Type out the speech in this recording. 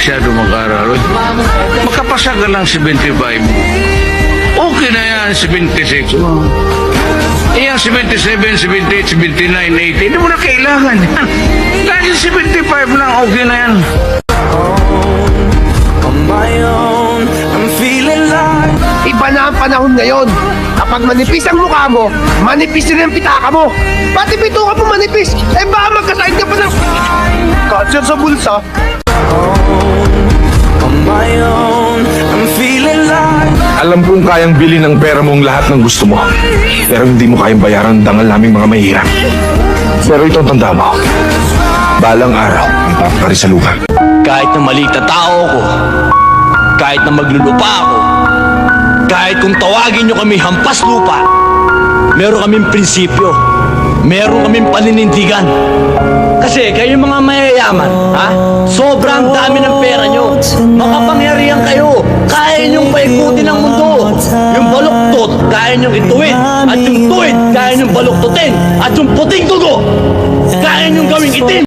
masyado mag-aral. Makapasa ka lang 75. Okay na yan, 76. Iyan, 77, 78, 79, 80. Hindi mo na kailangan yan. Dahil 75 lang, okay na yan. Iba na ang panahon ngayon. Kapag manipis ang mukha mo, manipis din ang pitaka mo. Pati pituka mo manipis. Eh baka magkasakit ka pa ng cancer sa bulsa. Alam kong kayang bilhin ng pera mong lahat ng gusto mo. Pero hindi mo kayang bayaran ang dangal naming mga mahirap. Pero ito ang tanda mo. Balang araw, ipapakari sa lupa. Kahit na maliit na tao ko, kahit na maglulupa ako, kahit kung tawagin nyo kami hampas lupa, meron kaming prinsipyo, meron kaming paninindigan. Kasi kayo mga mayayaman, ha? Sobrang dami ng pera nyo. Makapangyarihan kayo. Kaya nyong paikutin ang mundo. Yung baluktot, kaya nyong ituwid. At yung tuwid, kaya nyong baluktutin. At yung puting dugo, kaya nyong gawing itim.